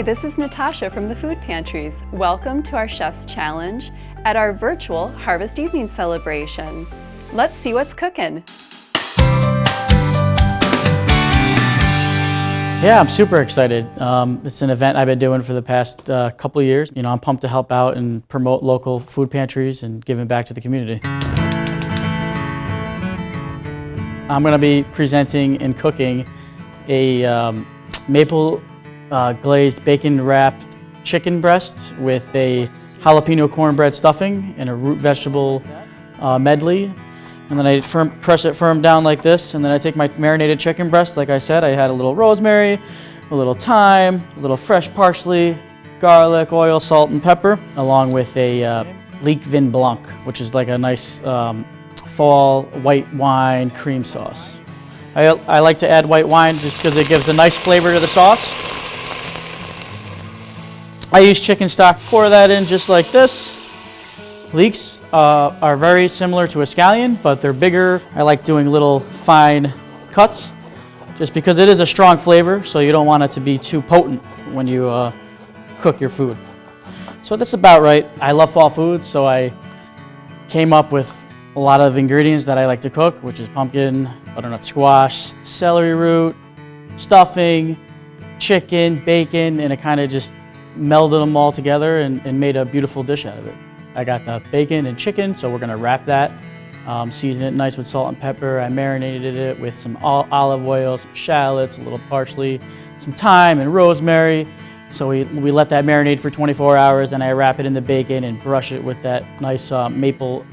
this is Natasha from the Food Pantries. Welcome to our Chef's Challenge at our virtual Harvest Evening celebration. Let's see what's cooking. Yeah, I'm super excited. It's an event I've been doing for the past couple of years. I'm pumped to help out and promote local food pantries and giving back to the community. I'm going to be presenting and cooking a maple glazed bacon wrapped chicken breast with a jalapeno cornbread stuffing and a root vegetable medley. And then I press it firm down like this, and then I take my marinated chicken breast. Like I said, I had a little rosemary, a little thyme, a little fresh parsley, garlic, oil, salt, and pepper, along with a leek vin blanc, which is like a nice fall white wine cream sauce. I like to add white wine just because it gives a nice flavor to the sauce. I use chicken stock, pour that in just like this. Leeks are very similar to a scallion, but they're bigger. I like doing little fine cuts just because it is a strong flavor, so you don't want it to be too potent when you cook your food. So that's about right. I love fall foods, so I came up with a lot of ingredients that I like to cook, which is pumpkin, butternut squash, celery root, stuffing, chicken, bacon, and it kind of just melded them all together and made a beautiful dish out of it. I got the bacon and chicken, so we're gonna wrap that, season it nice with salt and pepper. I marinated it with some olive oil, some shallots, a little parsley, some thyme and rosemary. So we let that marinate for 24 hours, then I wrap it in the bacon and brush it with that nice maple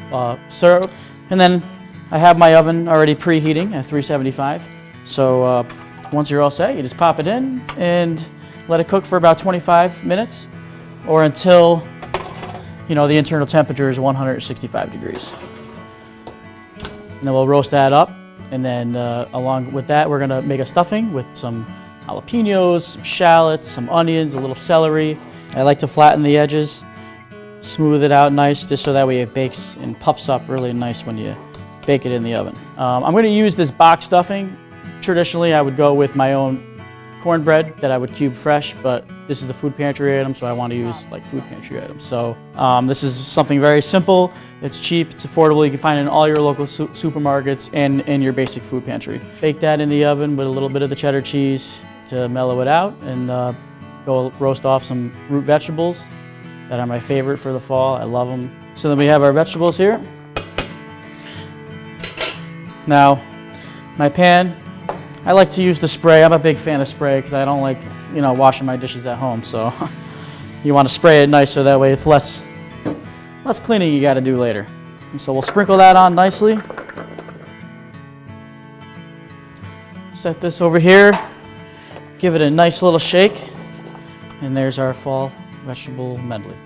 syrup. And then I have my oven already preheating at 375. So once you're all set, you just pop it in and let it cook for about 25 minutes or until the internal temperature is 165 degrees. And then we'll roast that up, and then along with that, we're gonna make a stuffing with some jalapenos, some shallots, some onions, a little celery. I like to flatten the edges, smooth it out nice, just so that way it bakes and puffs up really nice when you bake it in the oven. I'm gonna use this box stuffing. Traditionally, I would go with my own cornbread that I would cube fresh, but this is the food pantry item, so I want to use like food pantry items. So this is something very simple. It's cheap, it's affordable. You can find it in all your local supermarkets and in your basic food pantry. Bake that in the oven with a little bit of the cheddar cheese to mellow it out, and go roast off some root vegetables that are my favorite for the fall. I love them. So then we have our vegetables here. Now, my pan, I like to use the spray. I'm a big fan of spray because I don't like, washing my dishes at home. So you want to spray it nice so that way it's less cleaning you got to do later. And so we'll sprinkle that on nicely. Set this over here. Give it a nice little shake. And there's our fall vegetable medley.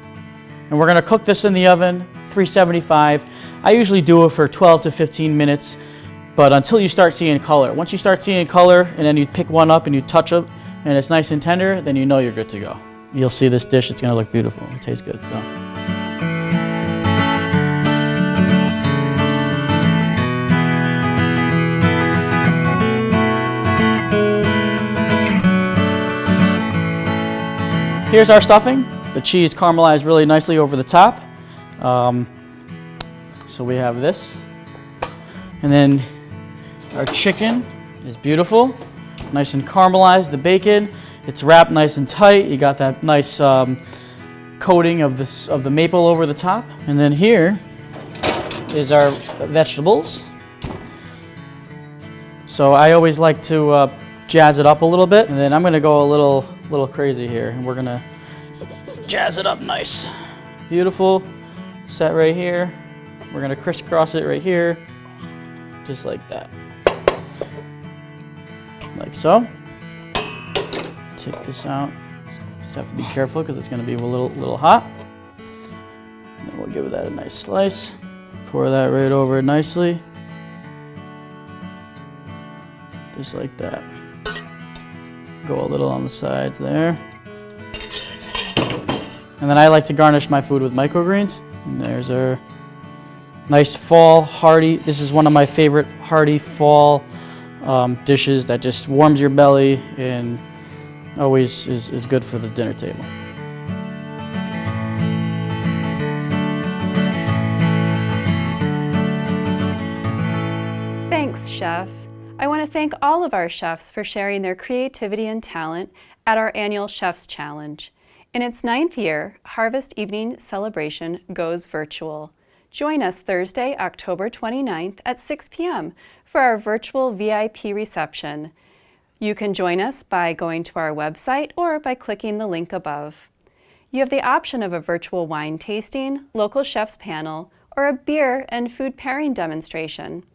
And we're going to cook this in the oven, 375. I usually do it for 12 to 15 minutes. But until you start seeing color. Once you start seeing color and then you pick one up and you touch it and it's nice and tender, then you know you're good to go. You'll see this dish, it's gonna look beautiful. It tastes good, so. Here's our stuffing. The cheese caramelized really nicely over the top. So we have this. And then our chicken is beautiful, nice and caramelized. The bacon, it's wrapped nice and tight. You got that nice coating of the maple over the top. And then here is our vegetables. So I always like to jazz it up a little bit, and then I'm gonna go a little crazy here, and we're gonna jazz it up nice. Beautiful, set right here. We're gonna crisscross it right here, just like that. Like so. Take this out. Just have to be careful because it's going to be a little hot. And then we'll give that a nice slice. Pour that right over nicely. Just like that. Go a little on the sides there. And then I like to garnish my food with microgreens. And there's our nice fall hearty. This is one of my favorite hearty fall dishes that just warms your belly and always is good for the dinner table. Thanks, Chef. I want to thank all of our chefs for sharing their creativity and talent at our annual Chef's Challenge. In its 9th year, Harvest Evening Celebration goes virtual. Join us Thursday, October 29th at 6 p.m. for our virtual VIP reception. You can join us by going to our website or by clicking the link above. You have the option of a virtual wine tasting, local chefs panel, or a beer and food pairing demonstration.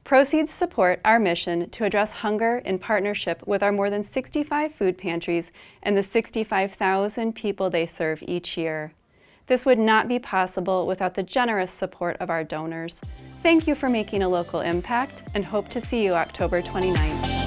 Proceeds support our mission to address hunger in partnership with our more than 65 food pantries and the 65,000 people they serve each year. This would not be possible without the generous support of our donors. Thank you for making a local impact, and hope to see you October 29th.